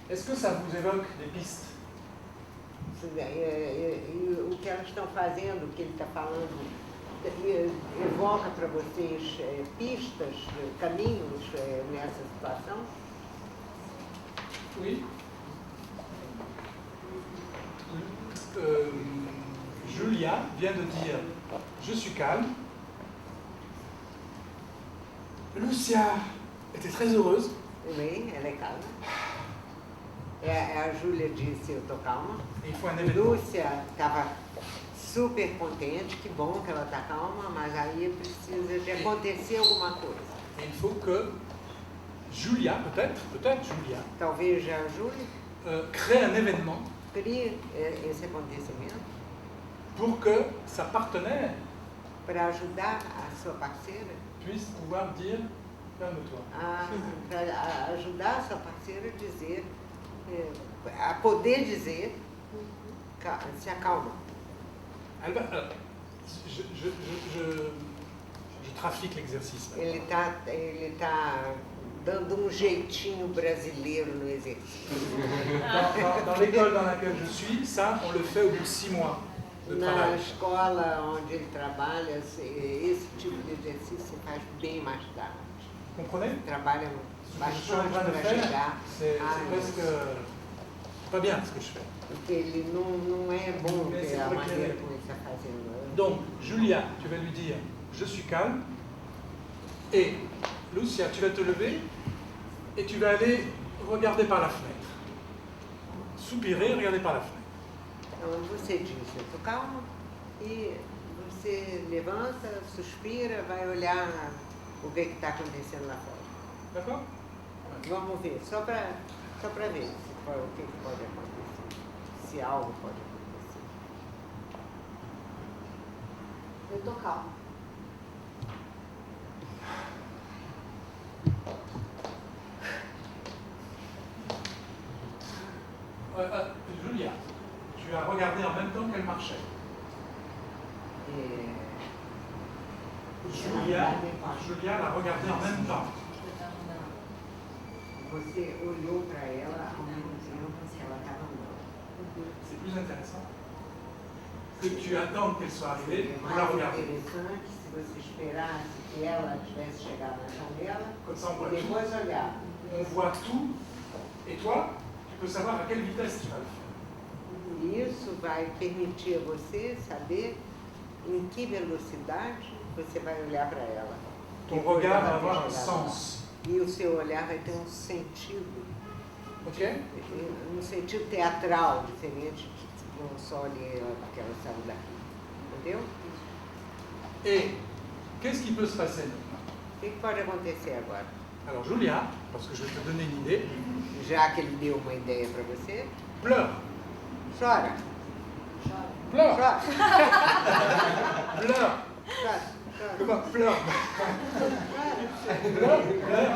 Est-ce que ça vous évoque des pistes? O que elas estão fazendo, o que ele está falando, evoca para vocês pistas, caminhos nessa situação? Oui. Julia vient de dire « Je suis calme ». Lucia était très heureuse. Oui, ela é calma. A Júlia disse, eu estou calma. Et il faut un événement. Lúcia estava super contente, que bom que ela está calma, mas aí precisa de acontecer alguma coisa. Et il faut que Julia, peut-être Julia, Talvez a Júlia crée un événement crie esse acontecimento pour que sa partenaire para ajudar a sua parceira puisse pouvoir dire « Calme-toi ». para ajudar a sua parceira a dizer, a poder dizer, se acalma. Alors, je trafique l'exercice. Ele tá dando jeitinho brasileiro no exercício. Dans l'école dans laquelle je suis, ça, on le fait au bout de 6 mois de Na travail. escola onde ele trabalha, esse tipo de exercício se faz bem mais tarde. Comprenez? Trabalha Ce que je suis en bastante train de para faire, chegar. c'est presque pas bien ce que je fais. Porque ele não é bom Mais que c'est a pour maneira éclairer. como ele está fazendo. Donc, Julia, tu vas lui dire « Je suis calme ». Et Lucia, tu vas te lever et tu vas aller regarder par la fenêtre. Soupirer, regarder par la fenêtre. Então você diz, eu estou calma, e você levanta, suspira, vai olhar o que está acontecendo lá fora. D'accord? Vamos ver, só para ver o que pode acontecer, se algo pode acontecer. Eu tô calma. Julia, tu as regardé en même temps qu'elle marchait. Julia l'a regardé en même temps. Você olhou para ela ao mesmo tempo que ela estava andando. C'est plus intéressant que tu attendes qu'elle soit arrivée É pour la mais regarder. interessante se você esperasse que ela tivesse chegado na janela Comme ça, on voit e tout. depois olhar. On voit tout. Et toi, tu peux savoir à quelle vitesse tu vas le faire. Isso vai permitir a você saber em que velocidade você vai olhar para ela. Ton Depois regard dela va ter avoir un chegado lá. sens. E o seu olhar vai ter um sentido, Ok? um sentido teatral, diferente de um só olhar que ela saiu daqui. Entendeu? Et qu'est-ce qui peut se passer maintenant? O que pode acontecer agora? Alors Julia, parce que je vais te donner une idée, Já que ele deu uma ideia para você, pleure. chora. Pleure. Chora. Pleure. Chora. Chora. Comment? Pleure. Pleure. Pleure.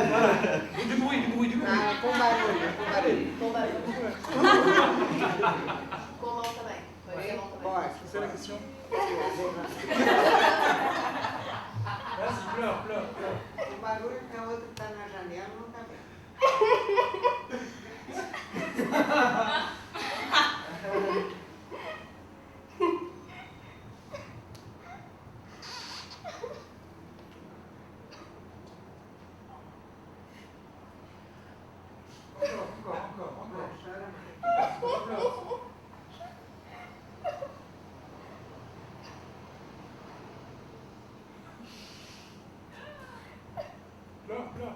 Voilà. Du bruit. Ah, com barulho, com barulho. Com barulho. Com mão também. Pode ser mão também. Pode. C'est la question? Vas-y, pleure. O barulho que a outra está na janela não está bem. Encore. Chora mais. Pleure.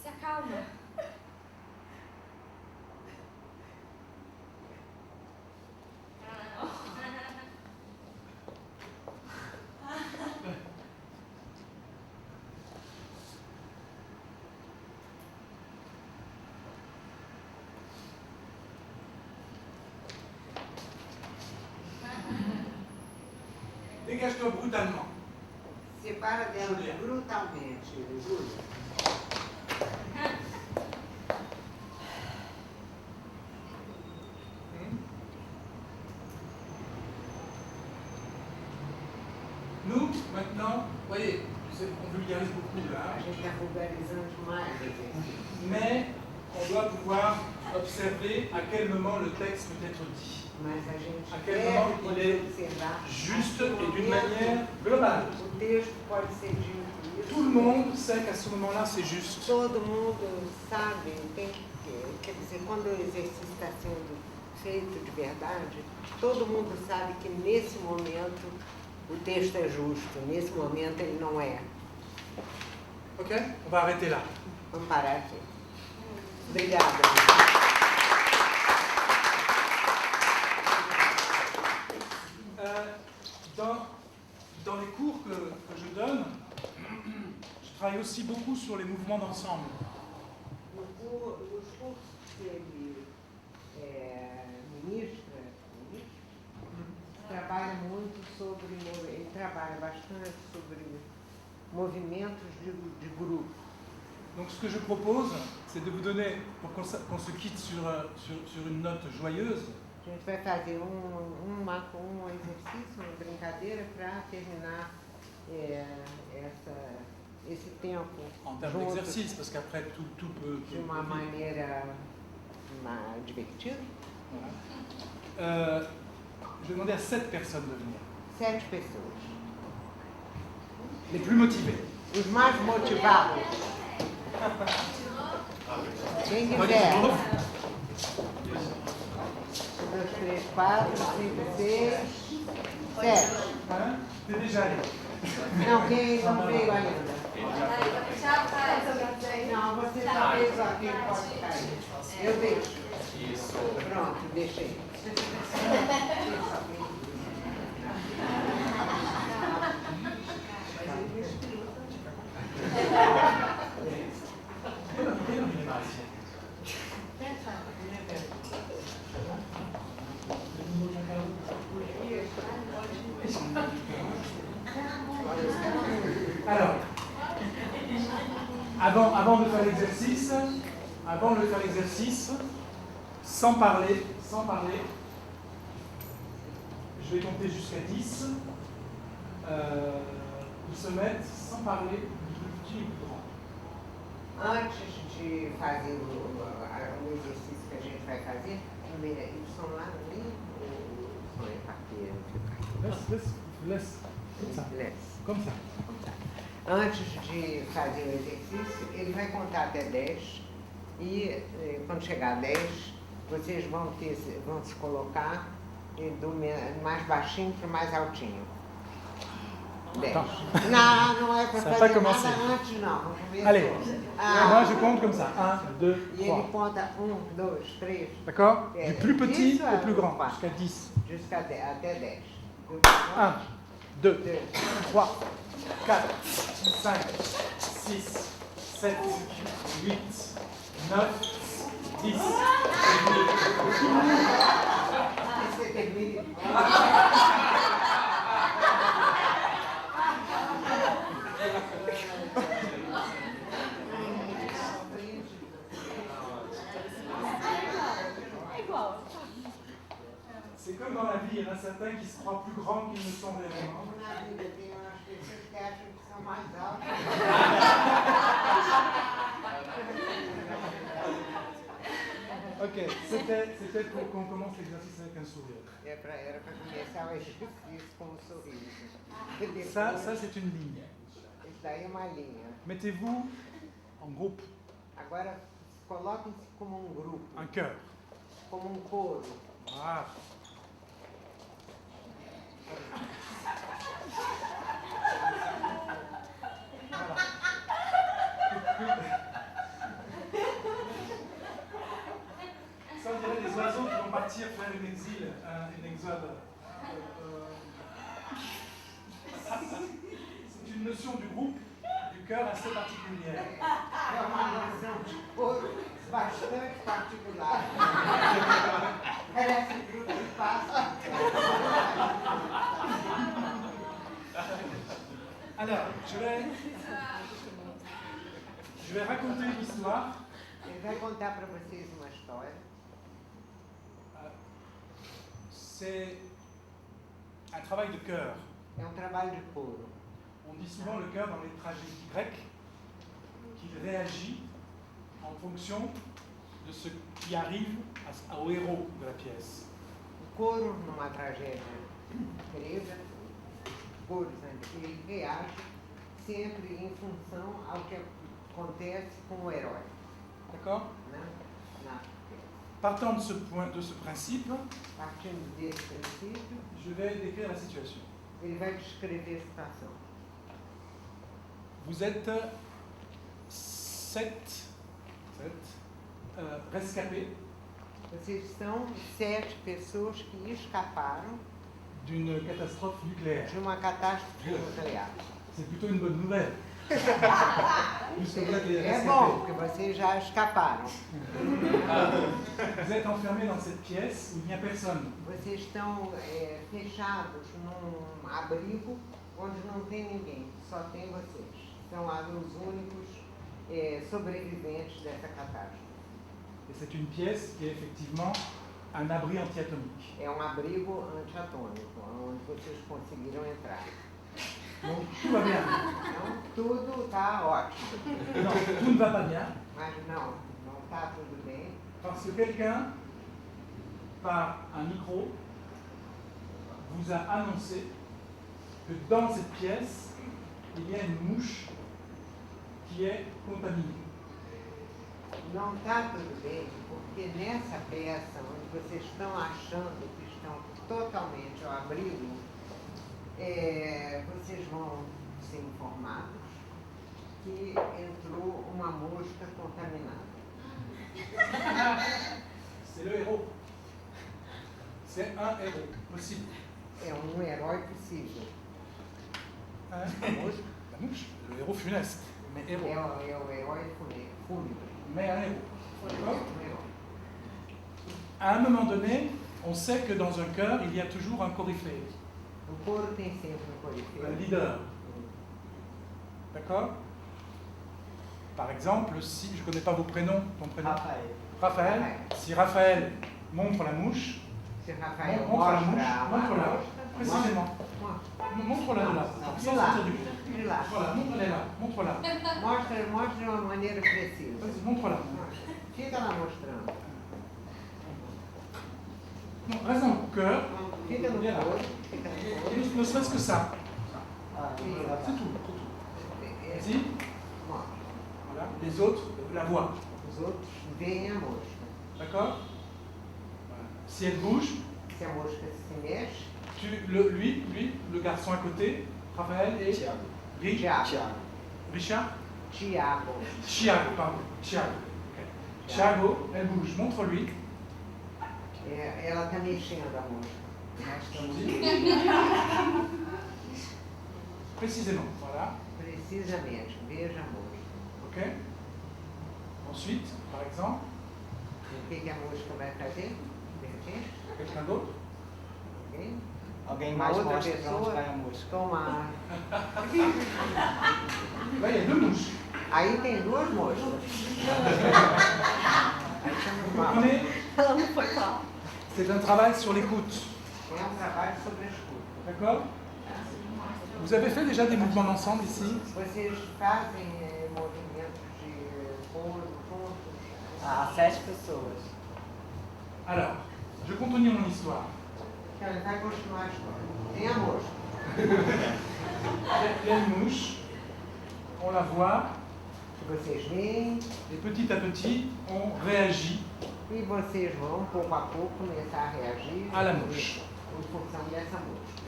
Se acalma. Dégage-toi brutalement. Separa dela Júlia. brutalmente, Júlia. Nous, maintenant, vous voyez, on vulgarise beaucoup A là, gente está vulgarizando demais o exercício. mais on doit pouvoir observer à quel moment le texte peut être dit. Mas a gente A quel deve moment il poder est observar juste a et que d'une momento manière globale. o texto pode ser dito. Tout le monde sait qu'à ce moment-là, c'est juste. Todo mundo sabe, quer dizer, quando o exercício está sendo feito de verdade, todo mundo sabe que nesse momento o texto é justo, nesse momento ele não é. Ok? On va arrêter là. Vamos parar aqui. Obrigada. Dans les cours que je donne, je travaille aussi beaucoup sur les mouvements d'ensemble. Nos cursos que ele ministra, trabalha muito sobre, ele trabalha bastante sobre movimentos de grupo. Donc ce que je propose, c'est de vous donner, pour qu'on se quitte sur une note joyeuse, A gente vai fazer um exercício, uma brincadeira para terminar esse tempo en termes juntos d'exercice, parce qu'après tout peut... de uma maneira divertida. Voilà. Je vais demander à 7 personnes de venir. 7 pessoas. Les plus motivés. Os mais motivados. Quem quiser. 1, 2, 3, 4, 5, 6, 7. Hein? T'es déjà allé. Não, quem não veio ainda? Aí, tá fechado, tá? Se alguém quiser ir. Não, você talvez alguém pode ficar aí. Eu deixo. Isso. Pronto, deixei. Alors, avant de faire l'exercice, sans parler, je vais compter jusqu'à 10. Ils se mettent sans parler du plus petit ou du plus grand. Antes de fazer o exercício que a gente vai fazer, eles são lá no meio ou são em carteira? Laisse, comme ça. Comme ça. Antes de fazer o exercício, ele vai contar até 10 e quando chegar a 10, vocês vão se colocar do mais baixinho para o mais altinho. 10. Não é para Ça va fazer commencer. nada antes, não. Vamos ver. Allez, moi je compte comme ça. 1, 2, E ele 3. conta 1, 2, 3, D'accord? Du plus petit Isso, au plus grand, vai. jusqu'à 10. até 10. 1, 2, 2, 3, 4, 5, 6, 7, 8, 9, 10. Você termina. C'est comme dans la vie, il y en a certains qui se croient plus grands qu'ils ne sont réellement. Na vida tem umas pessoas que acham que são mais altas. Ok, c'était pour qu'on commence l'exercice avec un sourire. Era para começar o exercício com um sorriso. E depois, Ça c'est une ligne. isso daí é uma linha. Mettez-vous en groupe, Agora, coloquem-se como um grupo, un cœur. como um coro. Voilà. Ça, on dirait des oiseaux qui vont partir faire un exode. C'est une notion du groupe, du cœur assez particulière. É uma noção de coro bastante particular. Parece um grupo de pássaros. Alors, je vais raconter une histoire. Ele vai contar para vocês uma história. C'est un travail de cœur. É um trabalho de couro. On dit souvent le cœur dans les tragédies grecques qu'il réagit en fonction de ce qui arrive au héros de la pièce. O couro, numa tragédia grega, couro, ele reage sempre em função ao que acontece com o herói. D'accord? Né? Na Partant de ce principe, Partindo desse princípio, je vais décrire la situation. ele vai descrever a situação. Vous êtes sept rescapés Vocês são 7 pessoas que escaparam d'une catastrophe nucléaire. de uma catástrofe nuclear. C'est plutôt une bonne nouvelle. Puisque vous êtes les É rescapés. bom, porque vocês já escaparam. Vous êtes enfermés dans cette pièce où il n'y a personne. Vocês estão fechados num abrigo onde não tem ninguém, só tem vocês. São os únicos sobreviventes dessa catástrofe. Et c'est une pièce qui est effectivement un abri antiatomique. É um abrigo antiatômico, onde vocês conseguiram entrar. Donc tout va bien. Então, tudo está ótimo. Non, tout ne va pas bien Mas não está tudo bem, parce que quelqu'un, par un micro, vous a annoncé que dans cette pièce, il y a une mouche qui est contaminée. não está tudo bem, porque nessa peça, onde vocês estão achando que estão totalmente ao abrigo, vocês vão ser informados que entrou uma mosca contaminada. C'est le héros. C'est un héros possible. É um herói possível. Hein? A mosca La mouche, le héros funeste, mais héros. é o herói fúnebre. Mais un héros. D'accord? Um herói. À un moment donné, on sait que dans un cœur, il y a toujours un coryphée, O couro tem sempre um un corifeu. leader. D'accord? Par exemple, si je ne connais pas vos prénoms, ton prénom Rafael. Raphaël. Si Raphaël montre la mouche, Se Rafael montre la mostra mouche, a montre-la, mosca, précisément. mostra. Montre-la de là, De sans lá, sortir du coup. de lá. Voilà, montre-la là, montre-la. Mostra de uma maneira precisa. Vas-y, montre-la. Mostra. Fica lá mostrando. Non, reste dans le cœur, Fica no Viens là. couro. Fica no couro. ne serait-ce que ça. Sim. C'est tout, c'est tout. É, Vas-y, mostra. voilà. Les autres la voient. Os outros veem a mosca. D'accord? Voilà. Si elle bouge, Se a mosca se mexe, lui, le garçon à côté, Raphaël et Tiago. Richard? Tiago. Thiago, pardon. Thiago. Ok. Thiago, elle bouge, montre-lui. Ela está mexendo a mosca. Mostra Vas-y. Précisément, voilà. precisamente. Veja a mosca. Ok? Ensuite, par exemple, O que a mosca vai fazer? De repente, quelqu'un d'autre? alguém? Alguém Uma mais outra mostra pra onde pessoa vai a música. toma. Là, il y a deux mouches. Aí tem 2 moscas. Aí Vous estamos mal. comprenez? Ela não foi falar. C'est un travail sur l'écoute. É um trabalho sobre a escuta. D'accord? Vous avez fait déjà des mouvements d'ensemble ici? Vocês fazem movimentos de coro juntos? Ah, 7 pessoas. Alors, je continue mon histoire. Então, ele vai continuar a história. Tem a mosca. Il y a une mouche, on la voit, Que vocês veem et petit à petit, on réagit e vocês vão, pouco a pouco, começar a reagir à la mouche. em função dessa mosca.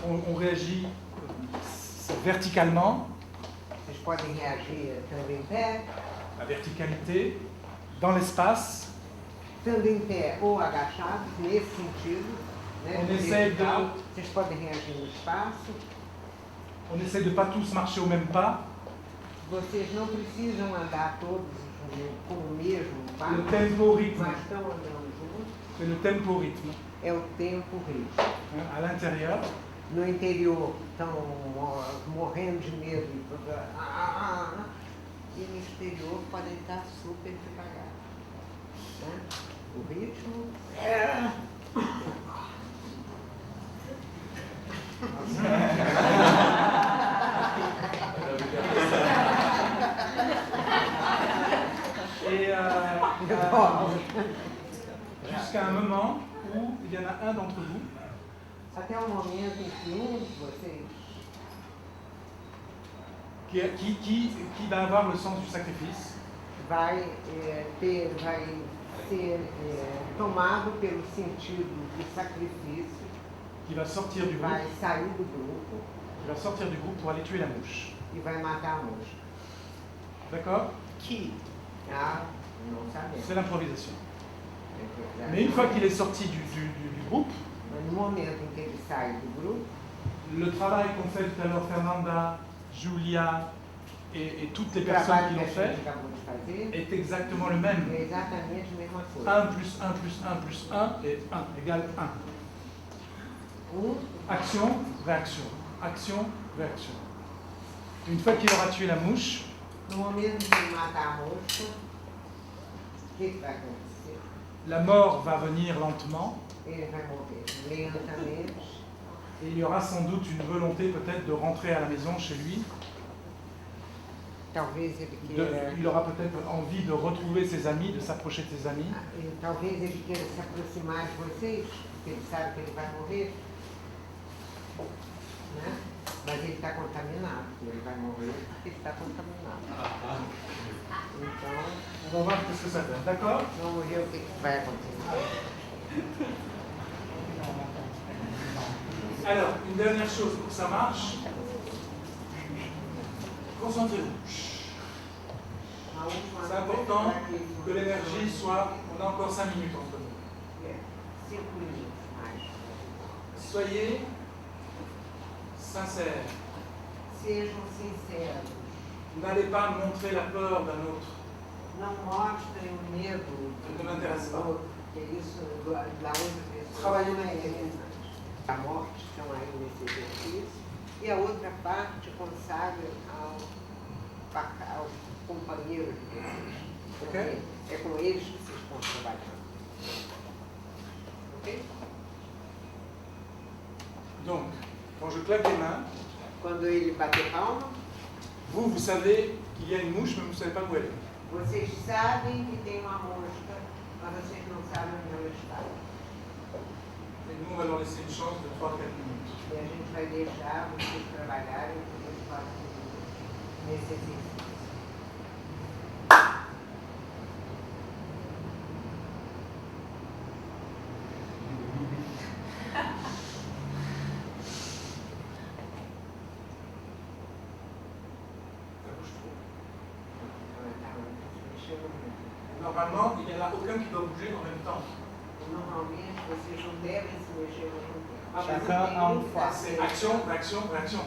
On réagit verticalement, Vocês podem reagir estando em pé, la verticalité, dans l'espace. estando em pé ou agachados, nesse sentido. Né, On essaie vertical. de- Vocês podem reagir no espaço. On essaie de ne pas tous marcher au même pas. Vocês não precisam andar todos com o mesmo Le passo, tempo au rythme. mas estão andando juntos. C'est le tempo au rythme. É o tempo ritmo. Hein, à l'intérieur, No interior estão morrendo de medo e no exterior podem estar super devagar. Né? O ritmo Jusqu'à un moment où il y en a un d'entre vous Até o momento em que de vocês qui va avoir le sens du sacrifice, vai ser tomado pelo sentido do sacrifício, qui va sortir du groupe, vai sair do grupo pour aller tuer la mouche. e vai matar a mosca. D'accord? Qui? Ah, não sabemos. C'est l'improvisation. Mais une fois qu'il est sorti du groupe, Mas no momento em que ele sai do grupo, le travail qu'ont fait tout à l'heure Fernanda, Julia et toutes les o personnes trabalho qui que a l'ont fait gente acabou de fazer est exactement le même. é exatamente a mesma coisa. 1 plus 1 plus 1 plus 1 et 1 égale 1. Action, réaction. Action, réaction. Une fois qu'il aura tué la mouche, No momento em que ele matar a mosca, o que vai acontecer? la mort va venir lentement Ele vai morrer lentamente. et il y aura sans doute une volonté peut-être de rentrer à la maison chez lui. Talvez ele queira. Il aura peut-être envie de retrouver ses amis, de s'approcher de ses amis. Talvez ele queira se aproximar de vocês, porque ele sabe que ele vai morrer. Né? Mas ele está contaminado, ele vai morrer porque ele está contaminado. Então, On va voir ce que ça donne, d'accord? vamos ver o que vai acontecer. Alors, une dernière chose pour que ça marche. Concentrez-vous. C'est important que l'énergie soit... On a encore 5 minutes entre nous. 5 minutos mais. Soyez sincères. Sejam sinceros. N'allez pas montrer la peur d'un autre. Não mostrem o medo Não me interessa. do outro, que isso da outra pessoa. Trabalhem não é interessante. A morte estão aí nesse exercício e a outra parte consagra aos companheiros de vocês. Ok? É com eles que vocês estão trabalhando. Ok? Donc, quand je claque les mains, Quando ele bater palma, vous savez qu'il y a une mouche, mais vous ne savez pas où elle est. vocês sabem que tem uma mosca, mas vocês não sabem onde ela está. Et nous, on va leur laisser une chance de 3-4 minutes. E a gente vai deixar vocês trabalharem por uns 4 minutos nesse exercício. Ça bouge trop. Mexendo muito. Normalement, il n'y en a aucun qui doit bouger en même temps. Normalmente vocês não devem se mexer ao mesmo tempo. Ah, Mas chacun tem en um que fois. tá C'est certo. action, réaction, réaction.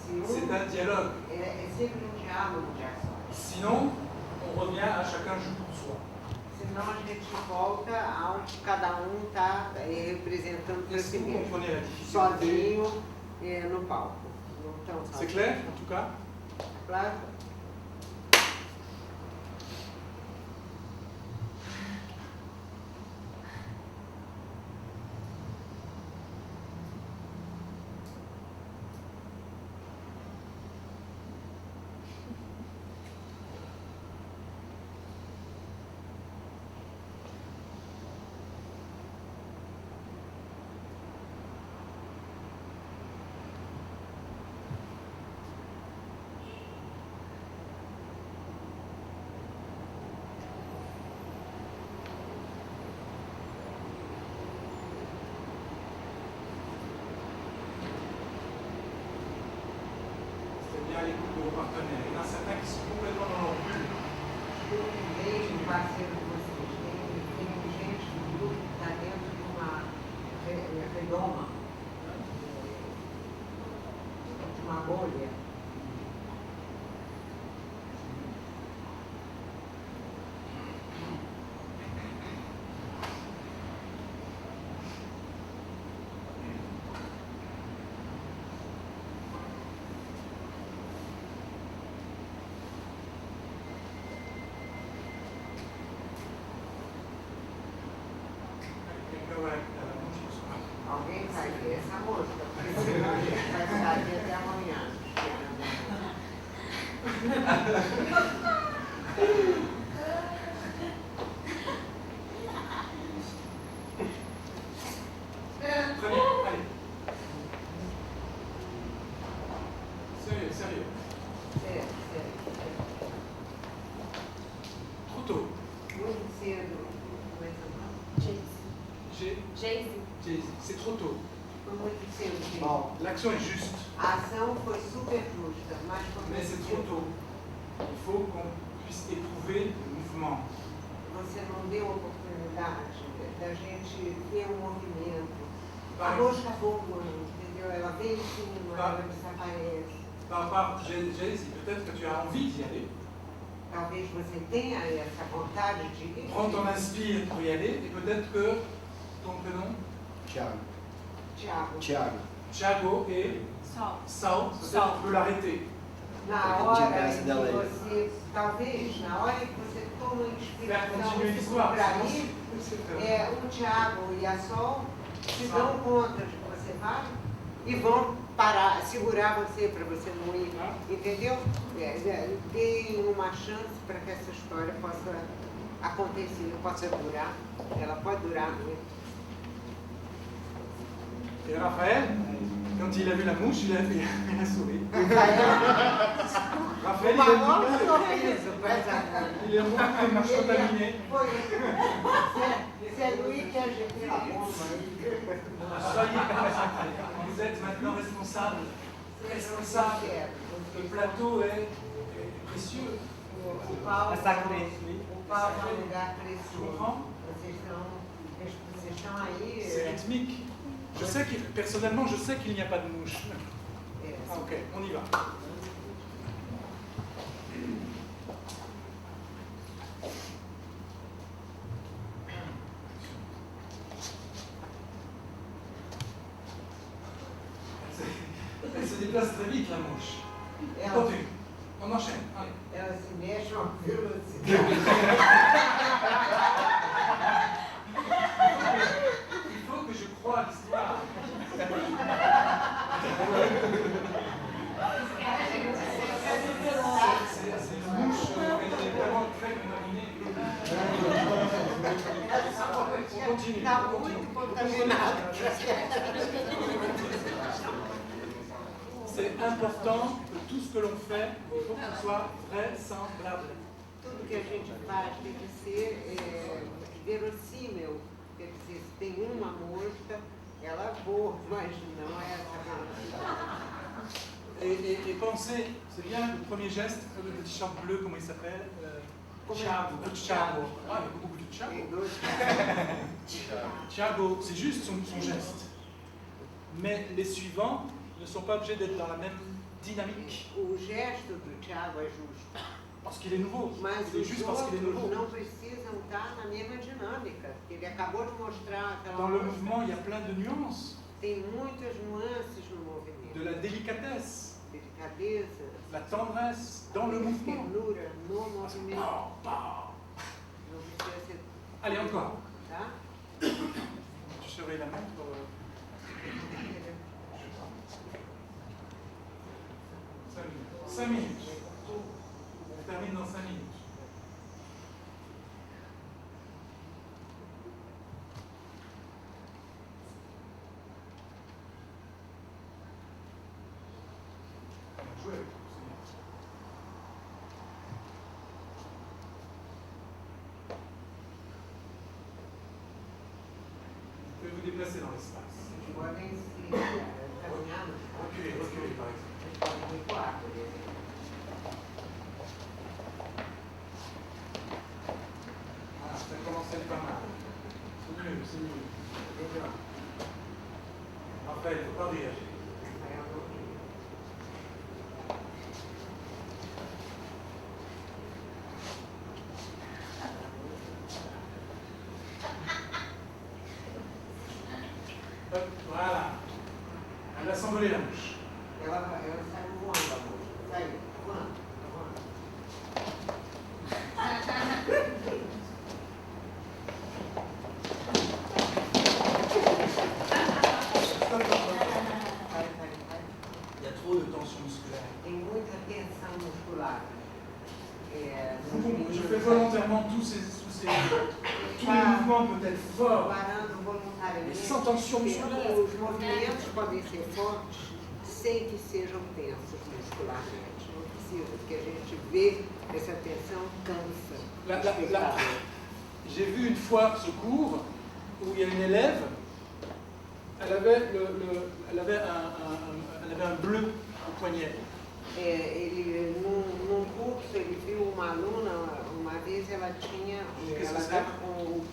Se um- C'est un dialogue. é sempre um diálogo de ações. Sinon, on revient à chacun joue pour soi. Senão a gente volta aonde cada um está representando para Est-ce si que vous mesmo. comprenez la difficulté? Sozinho no palco. Não estão C'est sozinhos. clair, en tout cas? Claro? C'est bien l'écoute de vos partenaires. Il y en a certains qui sont complètement dans leur bulle. Tem parceiro de vocês, tem gente do grupo que está dentro de uma redoma, de uma bolha. Quelqu'un va la mouche pour soi. Alguém vai ver essa música, porque senão a gente vai ficar aqui até amanhã. Jay-Z. C'est trop tôt. Foi muito cedo. Gente. Bom, L'action est juste, A ação foi super justa, mas foi mais muito c'est trop cedo. tôt. Il faut qu'on puisse éprouver le mouvement. Você não deu oportunidade da gente ver um movimento. A Vai. mosca voa, entendeu? Ela vem em cima, Vai. ela desaparece. Par rapport à Jay-Z, peut-être que tu as envie d'y aller. Talvez você tenha essa vontade de ir. Prends ton inspire pour y aller, et peut-être que ton prénom, Thiago. Tiago, Thiago. Thiago et Sol. Sao, peut-être Sao. tu peux l'arrêter. na De hora graça em dela que aí. você, talvez, na hora em que você toma Faire inspiração continuer l'histoire. para sinon ir, c'est- o Tiago e a Sol se Sol. dão conta de que você vai e vão parar, segurar você para você não ir, Ah. entendeu? Deem uma chance para que essa história possa acontecer, possa durar. Ela pode durar muito. Et Raphaël, quand il a vu la mouche, il a souri. Raphaël, Uma nova sorriso para essa il est moins que mouche contaminée. Foi. C'est lui qui a jeté la bombe. Soyez concentrés. Vous êtes maintenant responsable. Responsable. Le plateau est précieux. O palco, É sacré. o palco é um lugar Tu precioso. comprends? Vocês estão aí. C'est rythmique. Je sais que, personnellement, je sais qu'il n'y a pas de mouche. É, Ah, ok, on y va. Elle se déplace très vite, la mouche. ela, Continue. On enchaîne. Allez. ela se mexe a uma velocidade. Il faut que je croie à l'histoire. C'est une mouche, elle est vraiment très contaminée. On continue. Está On continue. muito contaminado. C'est important que tout ce que l'on fait, il faut que ce soit vraisemblable. Tudo que a gente faz tem que ser verossímil. Quer dizer, se tem uma mosca, ela voa, mas não é essa velocidade. Et pensez, c'est bien le premier geste, le petit chat bleu, comment il s'appelle Thiago. Thiago. Ah, il y a beaucoup de Thiago. Tem dois. Thiago, c'est juste son geste. Mais les suivants ne sont pas obligés d'être dans la même dynamique. O gesto do Tiago é justo, Parce qu'il est nouveau. mas C'est os juste parce qu'il est outros nouveau. não precisam estar na mesma dinâmica. Ele acabou de mostrar aquela Dans le mosca. mouvement, il y a plein de nuances, Tem muitas nuances no movimento. de la délicatesse, Delicadeza, la tendresse dans le mouvement. ternura no movimento. Pow, pow. Não precisa ser, Allez, encore. tá? Tu surveilles la montre. 5 minutes. On termine dans 5 minutes. Jouez avec tout, c'est bien. Vous pouvez vous déplacer dans l'espace. Podem se caminhar no Reculez, reculez par exemple. podem recuar, por exemplo. Ah, ça commence à être pas mal. C'est mieux, c'est mieux. Melhor. Après, il ne faut pas réagir. Hop, voilà. Elle a s'envolé la mouche. Ela saiu voando, a mosca. Saiu, voando, voando. Il y a trop de tension musculaire. Tem muita tensão muscular. Nos Je fais meninos, volontairement tous les mouvements peut-être forts. parando voluntariamente. Mais sans tension porque musculaire. Os movimentos podem ser fortes sem que sejam tensos muscularmente. Não precisa, porque a gente vê que essa tensão cansa. o espectador. J'ai vu une fois ce cours où il y a une élève elle avait un bleu au poignet. Num curso, ele viu uma aluna, uma vez ela tinha. Ela tava com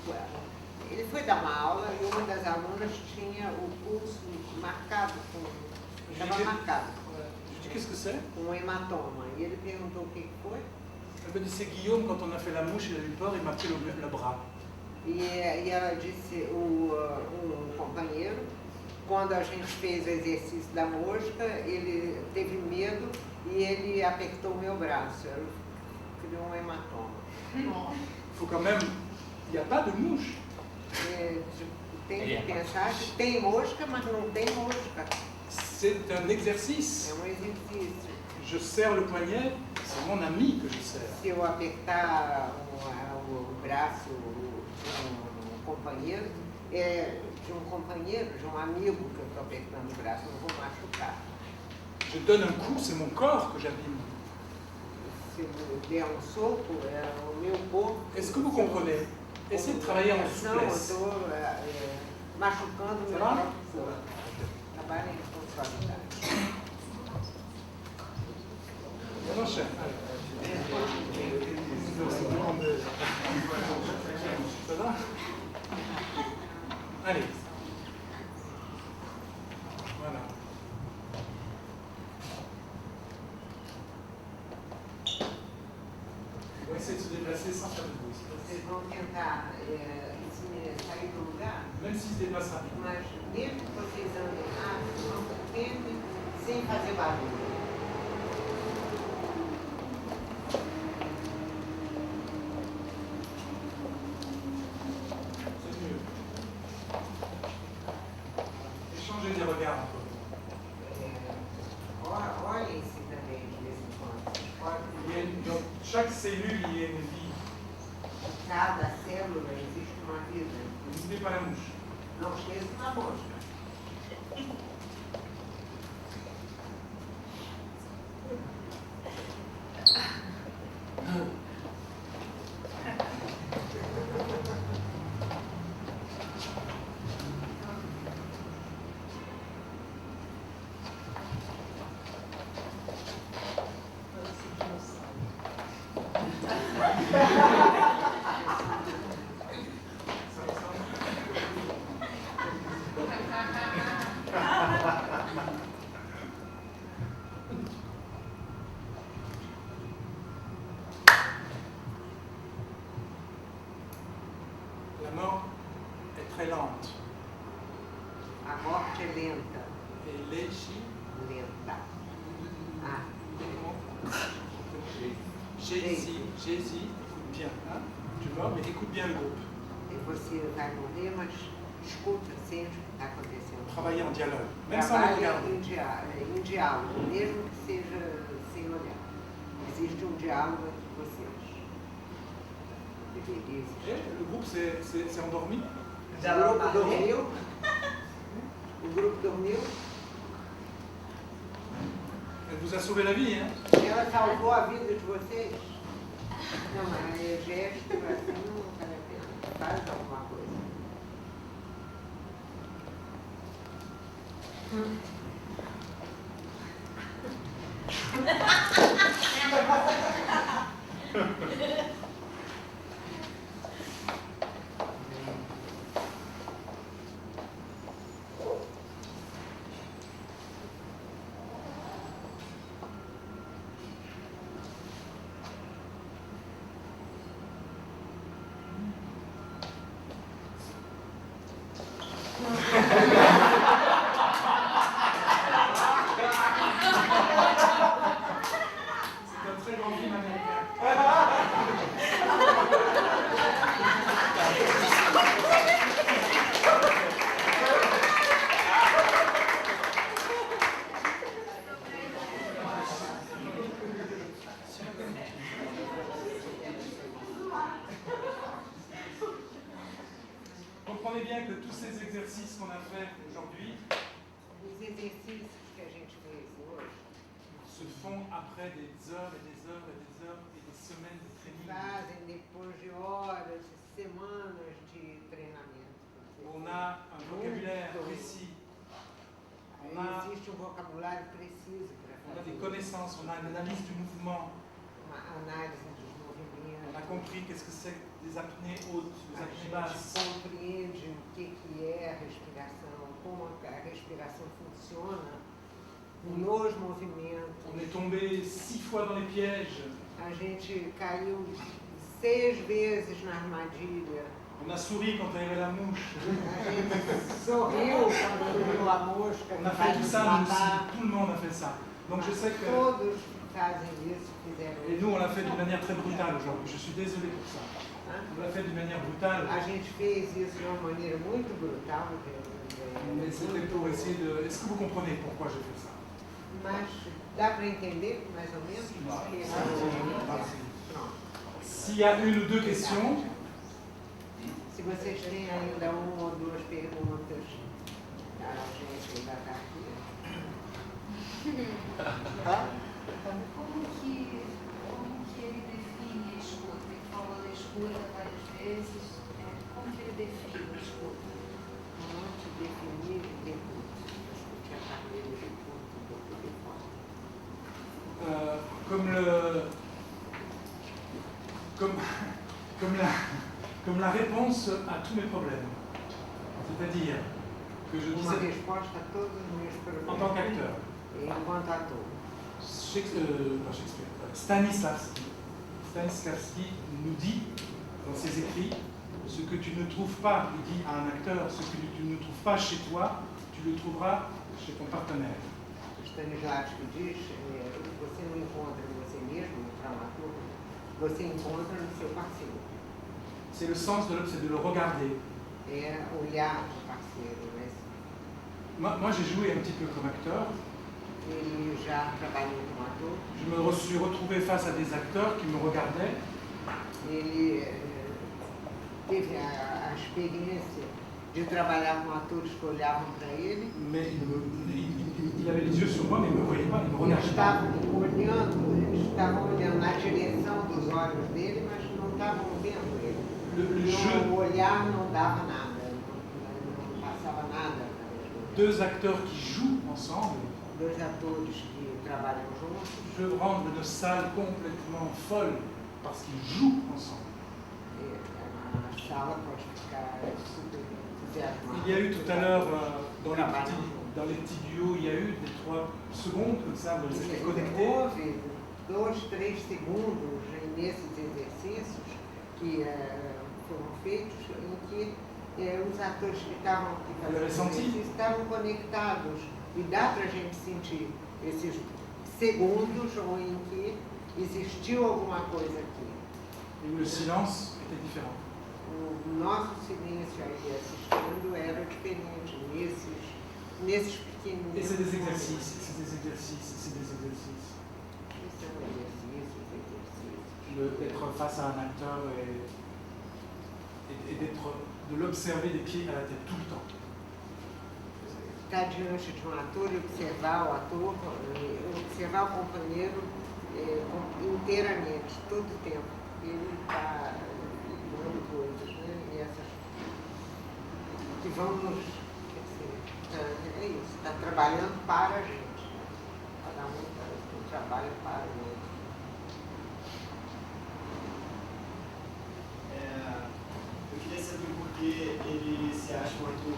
ele foi dar uma aula e uma das alunas tinha o pulso marcado, estava marcado. Je dis qu'est-ce que c'est? Hematoma. E ele perguntou o que foi. Elle me dit c'est Guillaume, quand on a fait la mouche, il a eu peur, il m'a pris le bras. E ela disse, companheiro, quando a gente fez o exercício da mosca, ele teve medo e ele apertou o meu braço. Ela criou um hematoma. Il faut quand même, il n'y a pas de mouche. Tem que pensar que tem mosca, mas não tem mosca. C'est un exercice. É um exercício. Je serre le poignet, c'est mon ami que je serre. Se eu apertar o braço de um companheiro, de um amigo que eu estou apertando o braço, não vou machucar. Je donne un coup, c'est mon corps que j'abîme. Se eu der um soco, é o meu corpo. Est-ce que vous comprenez? Essayez de travailler en souplesse. Eu estou machucando o meu próprio corpo. Trabalho em responsabilidade. On enchaîne. Ça va? Allez. Voilà. On va essayer de se déplacer sans faire de bruit. Vocês vão tentar sair do lugar, Même si se déplace rapide. mas mesmo que vocês andem rápido, tentem sem fazer barulho. C'est mieux. Échangez des regards entre vous. Olhem-se também de vez em quando. Dans chaque cellule, il y a une vie. Cada célula existe uma vida. N'oubliez pas la mouche. Não esqueça da mosca. La mort est très lente. A morte é lenta. Et l'échi, Lenta. Ah, Jésus, écoute bien. Hein? Tu meurs, mais écoute bien le groupe. e você vai morrer, mas escuta sempre o que está acontecendo. Travailler en dialogue, même sans le Trabalhe regarder. em diálogo, mesmo que seja sem olhar. Existe um diálogo entre vocês. Deveria existir. Et le groupe s'est endormi. O grupo dormiu? O grupo dormiu? Elle vous a sauvé la vie. Hein? Ela salvou a vida de vocês? Não, mas é gesto assim não vale a pena. Faz alguma coisa. C'est un très grand film américain. Comprenez bien que tous ces exercices qu'on a fait aujourd'hui Os exercícios que a gente fez hoje se font après des heures et des heures et des heures et des semaines de training. fazem depois de horas, semanas de treinamento. On a un vocabulaire précis, connaissance, on a une analyse du mouvement, uma análise dos on a movimentos. compris qu'est-ce que c'est des apnées hautes, des A apnées gente basses. compreende o que é a respiração, como a respiração funciona nos movimentos. On est tombé 6 fois dans les pièges, A gente caiu 6 vezes na armadilha. on a souri quand il y avait la mouche. A gente sorriu quando viu a mosca On a que fait vai tout nos ça, nous matar. aussi, tout le monde a fait ça. Donc je sais que... Todos fazem isso, fizeram Et isso. nous, on l'a fait d'une manière très brutale aujourd'hui. Je suis désolé pour ça. Né? On l'a fait d'une manière brutale, A gente fez isso de uma maneira muito brutal, mais c'était pour essayer de... Est-ce que vous comprenez pourquoi j'ai fait ça? mas dá para entender mais ou menos? Pronto. S'il y a une ou deux questions, Se vocês têm ainda uma ou duas perguntas, a gente ainda está aqui. Como que ele define a escuta? Ele fala da escuta várias vezes. Como que ele define a escuta? Não te definir de tudo. Escute a carreira de tudo do telefone. comme la réponse à tous mes problèmes. C'est-à-dire que je Uma disais, resposta a todos os meus en tant problemas. qu'acteur, Enquanto ator. Stanislavski nous dit dans ses écrits, ce que tu ne trouves pas, il dit à un acteur, ce que tu ne trouves pas chez toi, tu le trouveras chez ton partenaire. Stanislavski diz, você não encontra em você mesmo, para um ator, você encontra no seu parceiro. C'est le sens de l'œuvre, c'est de le regarder. É olhar o parceiro, né? Moi j'ai joué un petit peu comme acteur. Ele já trabalhou como ator, Je me suis retrouvé face à des acteurs qui me regardaient ele teve a experiência de trabalhar com atores que olhavam para ele, mais il avait les yeux sur moi, mais il ne me voyait pas, il me eles regardait pas. estavam olhando na direção dos olhos dele, mas não estavam vendo ele. Le jeu, O olhar não dava nada, não passava nada. deux acteurs qui jouent ensemble Dois atores que trabalham juntos, peuvent rendre une salle complètement folle parce qu'ils jouent ensemble. a sala pode ficar super entusiasmada. Il y a eu tout à l'heure, dans les petits duos, il y a eu des 3 secondes comme ça, vous étiez connectés. Houve 2, 3 segundos nesses exercícios que foram feitos em que os atores que estavam aqui fazendo exercício estavam conectados. E dá para a gente sentir esses segundos em que existiu alguma coisa aqui. Et le silence était différent. O nosso silêncio aí assistindo era diferente nesses pequenos. Et c'est des exercices, c'est des exercices, c'est des exercices. São exercícios. D'être face à un acteur et de l'observer des pieds à la tête tout le temps. Estar diante de um ator e observar o ator, observar o companheiro inteiramente, todo o tempo. Ele está dando coisas, né? E essas que vão nos. É isso, está trabalhando para a gente. Cada um trabalha para o outro. Eu queria saber por que ele se acha um ator